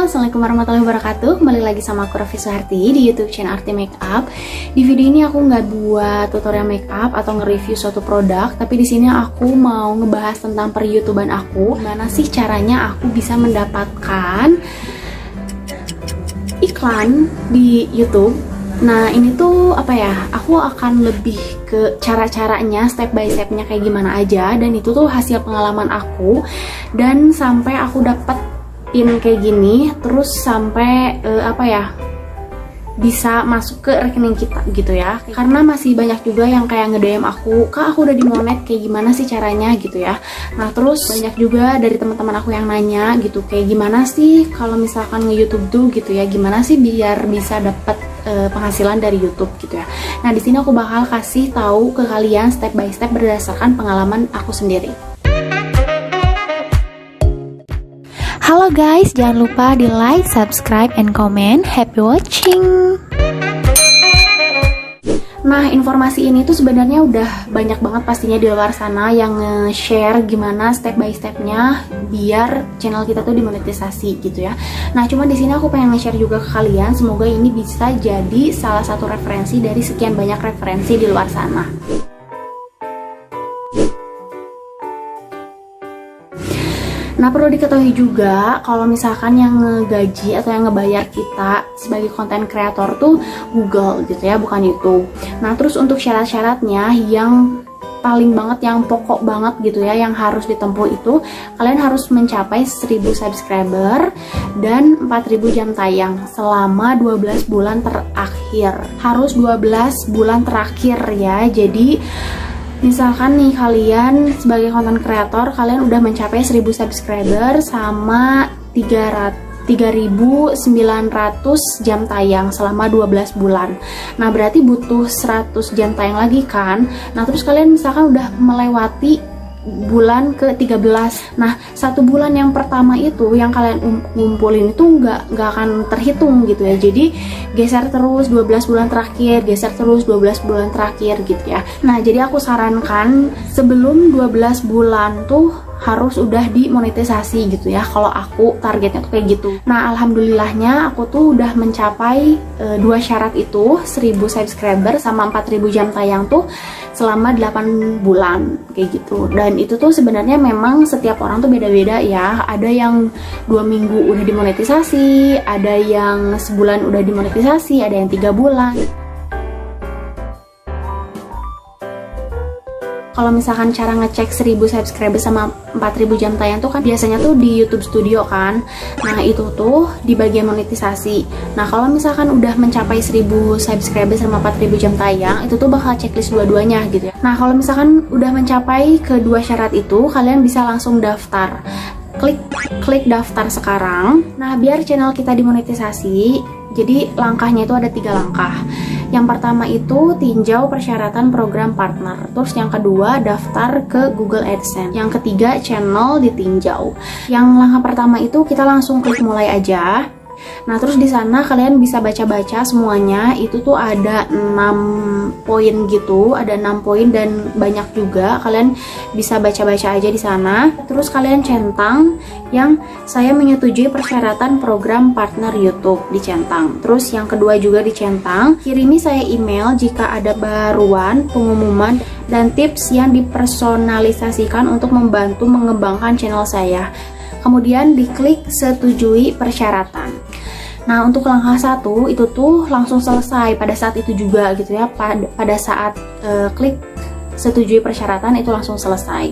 Assalamualaikum warahmatullahi wabarakatuh. Kembali lagi sama aku Raffi Suharti di YouTube channel Arti Makeup. Di video ini aku nggak buat tutorial makeup atau nge-review suatu produk, tapi di sini aku mau ngebahas tentang per-YouTuban aku. Gimana sih caranya aku bisa mendapatkan iklan di YouTube? Nah, ini tuh apa ya? Aku akan lebih ke cara-caranya, step by stepnya kayak gimana aja, dan itu tuh hasil pengalaman aku, dan sampai aku dapat kayak gini, terus sampai bisa masuk ke rekening kita gitu ya. Karena masih banyak juga yang kayak nge-DM aku, "Kak, aku udah dimonet, kayak gimana sih caranya?" gitu ya. Nah, terus banyak juga dari teman-teman aku yang nanya gitu, kayak gimana sih kalau misalkan nge-YouTube tuh gitu ya, gimana sih biar bisa dapat penghasilan dari YouTube gitu ya. Nah, di sini aku bakal kasih tahu ke kalian step by step berdasarkan pengalaman aku sendiri. Halo guys, jangan lupa di like, subscribe, and comment. Happy watching! Nah, informasi ini tuh sebenarnya udah banyak banget pastinya di luar sana yang nge-share gimana step by stepnya biar channel kita tuh dimonetisasi gitu ya. Nah, cuma di sini aku pengen nge-share juga ke kalian, semoga ini bisa jadi salah satu referensi dari sekian banyak referensi di luar sana. Nah, perlu diketahui juga kalau misalkan yang ngegaji atau yang ngebayar kita sebagai konten kreator tuh Google gitu ya, bukan YouTube. Nah, terus untuk syarat-syaratnya yang paling banget, yang pokok banget gitu ya, yang harus ditempuh itu kalian harus mencapai 1000 subscriber dan 4000 jam tayang selama 12 bulan terakhir. Harus 12 bulan terakhir ya. Jadi misalkan nih kalian sebagai konten kreator, kalian udah mencapai 1000 subscriber sama 3.900 jam tayang selama 12 bulan. Nah, berarti butuh 100 jam tayang lagi kan. Nah, terus kalian misalkan udah melewati bulan ke-13. Nah, 1 bulan yang pertama itu yang kalian ngumpulin itu nggak akan terhitung gitu ya. Jadi geser terus 12 bulan terakhir, geser terus 12 bulan terakhir gitu ya. Nah, jadi aku sarankan sebelum 12 bulan tuh harus udah dimonetisasi gitu ya. Kalau aku targetnya tuh kayak gitu. Nah, alhamdulillahnya aku tuh udah mencapai 2 syarat itu, 1000 subscriber sama 4000 jam tayang tuh selama 8 bulan kayak gitu. Dan itu tuh sebenarnya memang setiap orang tuh beda-beda ya. Ada yang 2 minggu udah dimonetisasi, ada yang sebulan udah dimonetisasi, ada yang 3 bulan. Kalau misalkan cara ngecek 1000 subscriber sama 4000 jam tayang tuh kan biasanya tuh di YouTube Studio kan. Nah, itu tuh di bagian monetisasi. Nah, kalau misalkan udah mencapai 1000 subscriber sama 4000 jam tayang, itu tuh bakal checklist dua-duanya gitu ya. Nah, kalau misalkan udah mencapai kedua syarat itu, kalian bisa langsung daftar. Klik daftar sekarang. Nah, biar channel kita dimonetisasi, jadi langkahnya itu ada 3 langkah. Yang pertama itu tinjau persyaratan program partner. Terus yang kedua daftar ke Google AdSense. Yang ketiga channel ditinjau. Yang langkah pertama itu kita langsung klik mulai aja. Nah, terus di sana kalian bisa baca-baca semuanya. Itu tuh ada 6 poin gitu, ada 6 poin dan banyak juga. Kalian bisa baca-baca aja di sana. Terus kalian centang yang saya menyetujui persyaratan program partner YouTube, dicentang. Terus yang kedua juga dicentang, kirimi saya email jika ada baruan, pengumuman, dan tips yang dipersonalisasikan untuk membantu mengembangkan channel saya. Kemudian diklik setujui persyaratan. Nah, untuk langkah 1 itu tuh langsung selesai pada saat itu juga gitu ya. Pada saat klik setujui persyaratan itu langsung selesai.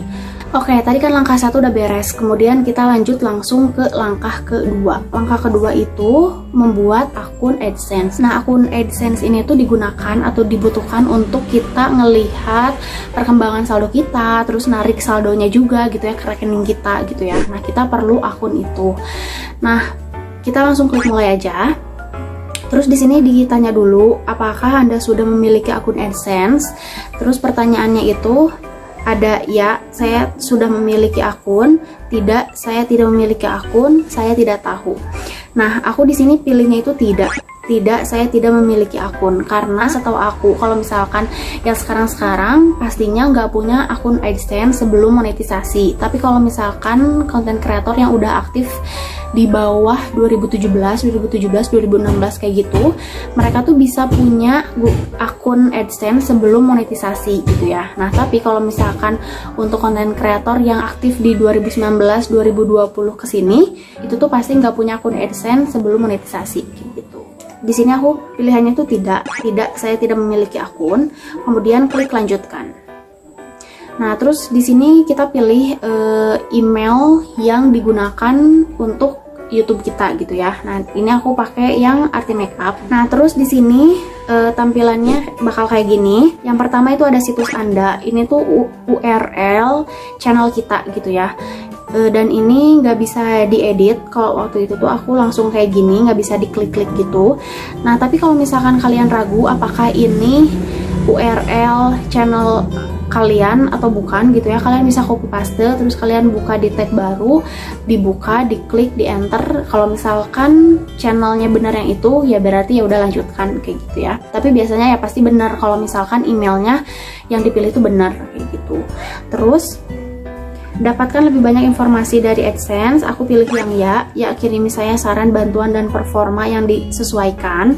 Oke, tadi kan langkah 1 udah beres. Kemudian kita lanjut langsung ke langkah kedua. Langkah kedua itu membuat akun AdSense. Nah, akun AdSense ini tuh digunakan atau dibutuhkan untuk kita ngelihat perkembangan saldo kita, terus narik saldonya juga gitu ya ke rekening kita gitu ya. Nah, kita perlu akun itu. Nah, kita langsung klik mulai aja. Terus di sini ditanya dulu, apakah Anda sudah memiliki akun AdSense? Terus pertanyaannya itu ada ya, saya sudah memiliki akun, tidak, saya tidak memiliki akun, saya tidak tahu. Nah, aku di sini pilihnya itu tidak, saya tidak memiliki akun, karena setahu aku kalau misalkan yang sekarang pastinya nggak punya akun AdSense sebelum monetisasi. Tapi kalau misalkan konten kreator yang udah aktif di bawah 2016, 2016 kayak gitu, mereka tuh bisa punya akun AdSense sebelum monetisasi gitu ya. Nah, tapi kalau misalkan untuk konten kreator yang aktif di 2019, 2020 kesini, itu tuh pasti nggak punya akun AdSense sebelum monetisasi gitu. Di sini aku pilihannya tuh tidak, saya tidak memiliki akun. Kemudian klik lanjutkan. Nah, terus di sini kita pilih email yang digunakan untuk YouTube kita gitu ya. Nah, ini aku pakai yang Arti Makeup. Nah, terus di sini tampilannya bakal kayak gini. Yang pertama itu ada situs Anda. Ini tuh URL channel kita gitu ya. Dan ini nggak bisa diedit. Kalau waktu itu tuh aku langsung kayak gini, nggak bisa diklik-klik gitu. Nah, tapi kalau misalkan kalian ragu apakah ini URL channel kalian atau bukan gitu ya, kalian bisa copy paste, terus kalian buka di tab baru, dibuka, diklik, di enter. Kalau misalkan channelnya benar yang itu, ya berarti ya udah lanjutkan kayak gitu ya. Tapi biasanya ya pasti benar kalau misalkan emailnya yang dipilih itu benar kayak gitu. Terus dapatkan lebih banyak informasi dari AdSense, aku pilih yang ya kirimi saya saran, bantuan, dan performa yang disesuaikan.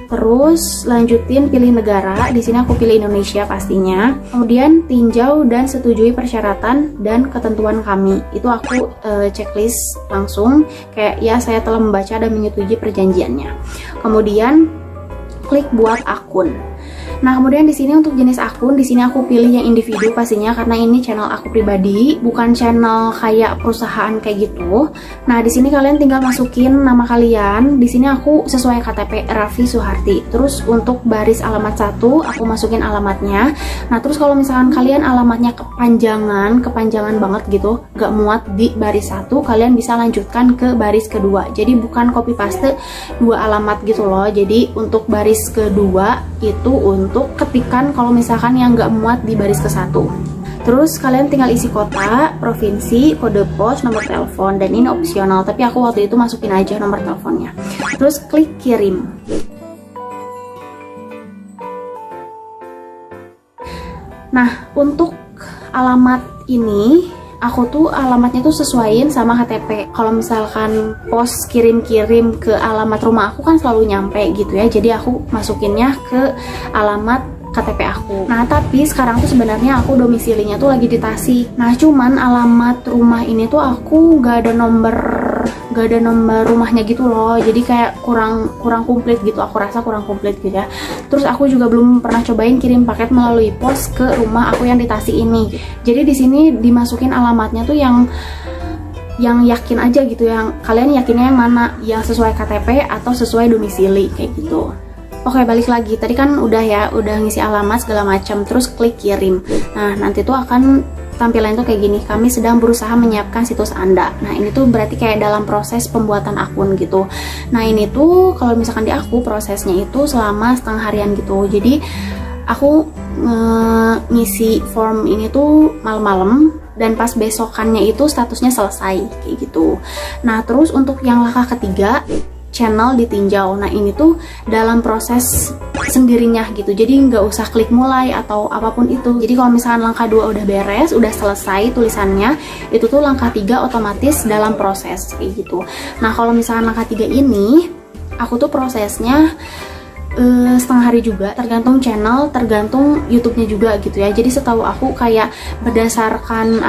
Terus lanjutin pilih negara, di sini aku pilih Indonesia pastinya. Kemudian tinjau dan setujui persyaratan dan ketentuan kami. Itu aku checklist langsung, kayak ya saya telah membaca dan menyetujui perjanjiannya. Kemudian klik buat akun. Nah, kemudian di sini untuk jenis akun, di sini aku pilih yang individu pastinya karena ini channel aku pribadi, bukan channel kayak perusahaan kayak gitu. Nah, di sini kalian tinggal masukin nama kalian. Di sini aku sesuai KTP Raffi Suharti. Terus untuk baris alamat 1, aku masukin alamatnya. Nah, terus kalau misalkan kalian alamatnya kepanjangan banget gitu, gak muat di baris 1, kalian bisa lanjutkan ke baris kedua. Jadi bukan copy paste 2 alamat gitu loh. Jadi untuk baris kedua itu untuk ketikan kalau misalkan yang nggak muat di baris ke-1. Terus kalian tinggal isi kota, provinsi, kode pos, nomor telepon, dan ini opsional, tapi aku waktu itu masukin aja nomor teleponnya. Terus klik kirim. Nah, untuk alamat ini aku tuh alamatnya tuh sesuaiin sama KTP. Kalau misalkan pos kirim-kirim ke alamat rumah aku kan selalu nyampe gitu ya. Jadi aku masukinnya ke alamat KTP aku. Nah, tapi sekarang tuh sebenarnya aku domisilinya tuh lagi di Tasik. Nah, cuman alamat rumah ini tuh aku gak ada nomor rumahnya gitu loh. Jadi kayak kurang komplit gitu. Aku rasa kurang komplit gitu ya. Terus aku juga belum pernah cobain kirim paket melalui pos ke rumah aku yang di Tasik ini. Jadi di sini dimasukin alamatnya tuh yang yakin aja gitu, yang kalian yakinnya yang mana, yang sesuai KTP atau sesuai domisili kayak gitu. Oke, balik lagi. Tadi kan udah ngisi alamat segala macam, terus klik kirim. Nah, nanti tuh akan tampilan tuh kayak gini. Kami sedang berusaha menyiapkan situs Anda. Nah, ini tuh berarti kayak dalam proses pembuatan akun gitu. Nah, ini tuh kalau misalkan di aku prosesnya itu selama setengah harian gitu. Jadi aku ngisi form ini tuh malam-malam, dan pas besokannya itu statusnya selesai kayak gitu. Nah, terus untuk yang langkah ketiga, channel ditinjau. Nah, ini tuh dalam proses sendirinya gitu, jadi nggak usah klik mulai atau apapun itu. Jadi kalau misalkan langkah 2 udah beres, udah selesai tulisannya, itu tuh langkah 3 otomatis dalam proses kayak gitu. Nah, kalau misalkan langkah 3 ini aku tuh prosesnya setengah hari juga, tergantung channel, tergantung YouTube-nya juga gitu ya. Jadi setahu aku kayak berdasarkan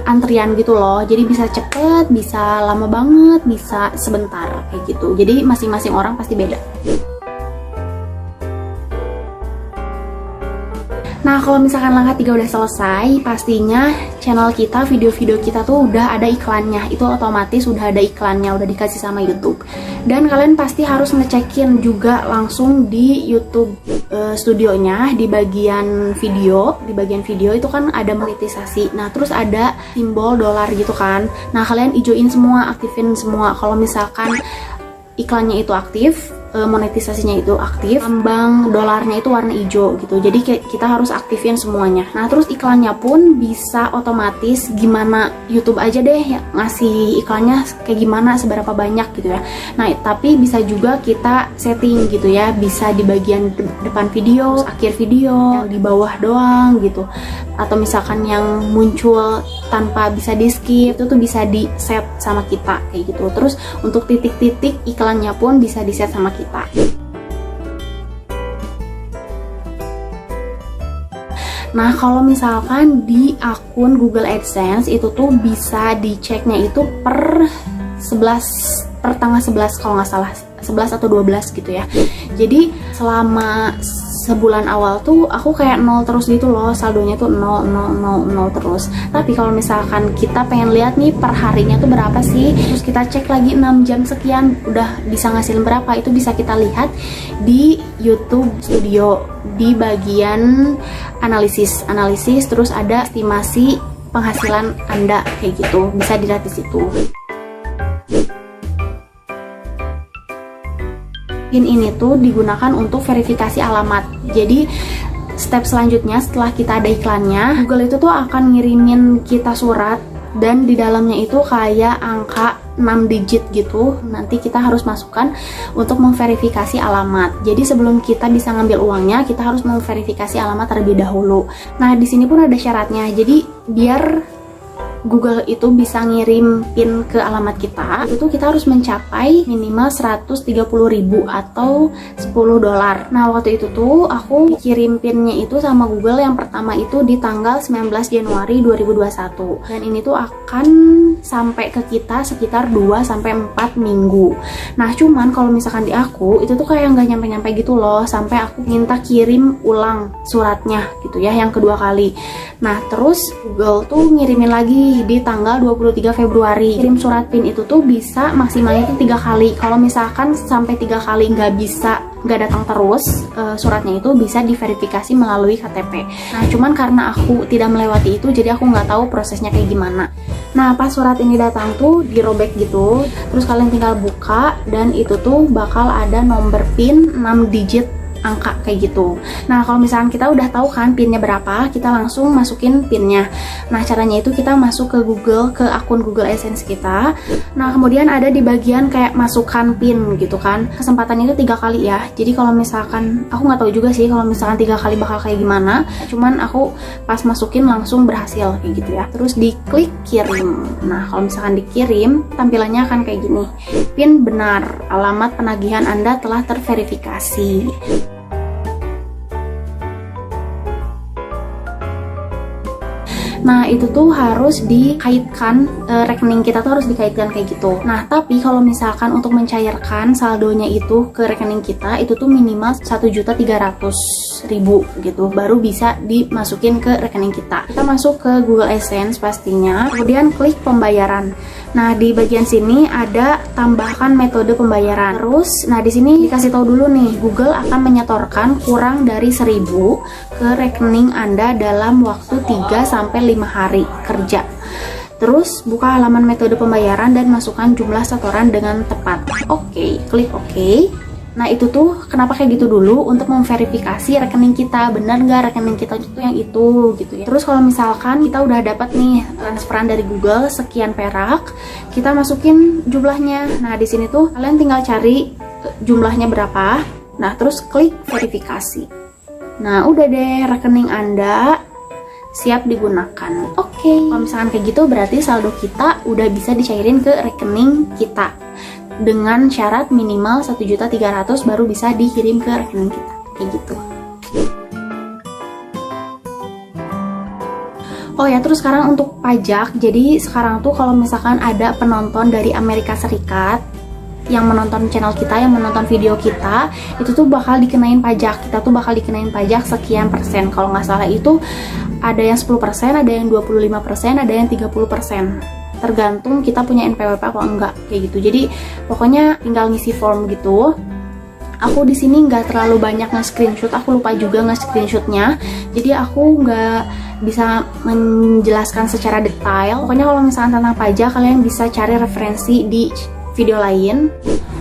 antrian gitu loh. Jadi bisa cepet, bisa lama banget, bisa sebentar kayak gitu. Jadi masing-masing orang pasti beda. Nah, kalau misalkan langkah 3 udah selesai, pastinya channel kita, video-video kita tuh udah ada iklannya. Itu otomatis udah ada iklannya, udah dikasih sama YouTube. Dan kalian pasti harus ngecekin juga langsung di YouTube studionya, di bagian video. Di bagian video itu kan ada monetisasi. Nah, terus ada simbol dolar gitu kan. Nah, kalian ijoin semua, aktifin semua. Kalau misalkan iklannya itu aktif, monetisasinya itu aktif, lambang dolarnya itu warna hijau gitu. Jadi kita harus aktifin semuanya. Nah, terus iklannya pun bisa otomatis, gimana YouTube aja deh ya, ngasih iklannya kayak gimana, seberapa banyak gitu ya. Nah, tapi bisa juga kita setting gitu ya, bisa di bagian depan video, akhir video, di bawah doang gitu. atau misalkan yang muncul tanpa bisa di skip itu tuh bisa di set sama kita kayak gitu. Terus untuk titik-titik iklannya pun bisa di set sama kita. Nah, kalau misalkan di akun Google AdSense itu tuh bisa diceknya itu per tanggal 11 kalau nggak salah, 11 atau 12 gitu ya. Jadi selama sebulan awal tuh aku kayak 0 terus gitu loh, saldonya tuh 0 terus. Tapi kalau misalkan kita pengen lihat nih per harinya tuh berapa sih, terus kita cek lagi 6 jam sekian udah bisa ngasilin berapa, itu bisa kita lihat di YouTube Studio di bagian analisis terus ada estimasi penghasilan Anda kayak gitu, bisa dilihat di situ. PIN ini tuh digunakan untuk verifikasi alamat. Jadi step selanjutnya setelah kita ada iklannya, Google itu tuh akan ngirimin kita surat dan di dalamnya itu kayak angka 6 digit gitu. Nanti kita harus masukkan untuk memverifikasi alamat. Jadi sebelum kita bisa ngambil uangnya, kita harus memverifikasi alamat terlebih dahulu. Nah, di sini pun ada syaratnya. Jadi biar Google itu bisa ngirim PIN ke alamat kita, itu kita harus mencapai minimal 130.000 atau $10. Nah, waktu itu tuh aku kirim PIN-nya itu sama Google yang pertama itu di tanggal 19 Januari 2021. Dan ini tuh akan sampai ke kita sekitar 2-4 minggu. Nah, cuman kalau misalkan di aku, itu tuh kayak nggak nyampe-nyampe gitu loh, sampai aku minta kirim ulang suratnya gitu ya, yang kedua kali. Nah, terus Google tuh ngirimin lagi di tanggal 23 Februari. Kirim surat PIN itu tuh bisa maksimalnya itu 3 kali. Kalau misalkan sampai 3 kali nggak datang terus, suratnya itu bisa diverifikasi melalui KTP. Nah, cuman karena aku tidak melewati itu, jadi aku nggak tahu prosesnya kayak gimana. Nah, pas surat ini datang tuh dirobek gitu, terus kalian tinggal buka dan itu tuh bakal ada nomor PIN 6 digit angka kayak gitu. Nah, kalau misalkan kita udah tahu kan PIN-nya berapa, kita langsung masukin PIN-nya. Nah, caranya itu kita masuk ke Google, ke akun Google AdSense kita. Nah, kemudian ada di bagian kayak masukkan PIN gitu kan. Kesempatannya itu 3 kali ya. Jadi kalau misalkan, aku nggak tahu juga sih kalau misalkan 3 kali bakal kayak gimana. Cuman aku pas masukin langsung berhasil kayak gitu ya. Terus diklik kirim. Nah, kalau misalkan dikirim, tampilannya akan kayak gini. PIN benar, alamat penagihan Anda telah terverifikasi. Nah, itu tuh harus dikaitkan, rekening kita tuh harus dikaitkan kayak gitu. Nah, tapi kalau misalkan untuk mencairkan saldonya itu ke rekening kita, itu tuh minimal 1.300.000 gitu, baru bisa dimasukin ke rekening kita. Kita masuk ke Google AdSense pastinya, kemudian klik pembayaran. Nah, di bagian sini ada tambahkan metode pembayaran. Terus, nah di sini dikasih tahu dulu nih, Google akan menyetorkan kurang dari 1.000 ke rekening Anda dalam waktu 3-5 hari kerja. Terus, buka halaman metode pembayaran dan masukkan jumlah setoran dengan tepat. Oke, klik oke. Nah, itu tuh kenapa kayak gitu dulu, untuk memverifikasi rekening kita, benar nggak rekening kita itu yang itu gitu ya. Terus kalau misalkan kita udah dapat nih transferan dari Google sekian perak, kita masukin jumlahnya. Nah, di sini tuh kalian tinggal cari jumlahnya berapa. Nah, terus klik verifikasi. Nah, udah deh, rekening Anda siap digunakan. Oke. Kalau misalkan kayak gitu berarti saldo kita udah bisa dicairin ke rekening kita. Dengan syarat minimal 1.300.000 baru bisa dikirim ke rekening kita, kayak gitu. Oh ya, terus sekarang untuk pajak. Jadi sekarang tuh kalau misalkan ada penonton dari Amerika Serikat yang menonton channel kita, yang menonton video kita, itu tuh bakal dikenain pajak. Kita tuh bakal dikenain pajak sekian persen. Kalau nggak salah itu ada yang 10%, ada yang 25%, ada yang 30%. Tergantung kita punya NPWP apa enggak kayak gitu. Jadi pokoknya tinggal ngisi form gitu. Aku di sini nggak terlalu banyak nge-screenshot, aku lupa juga nge-screenshotnya. Jadi aku nggak bisa menjelaskan secara detail. Pokoknya kalau misalnya tentang pajak, kalian bisa cari referensi di video lain.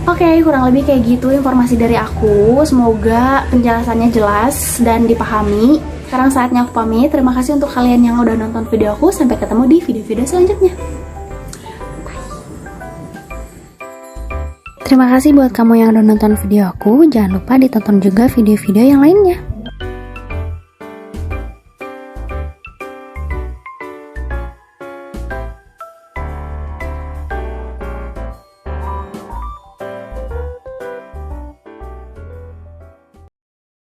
Oke, kurang lebih kayak gitu informasi dari aku. Semoga penjelasannya jelas dan dipahami. Sekarang saatnya aku pamit. Terima kasih untuk kalian yang udah nonton video aku. Sampai ketemu di video-video selanjutnya. Terima kasih buat kamu yang udah nonton video aku. Jangan lupa ditonton juga video-video yang lainnya.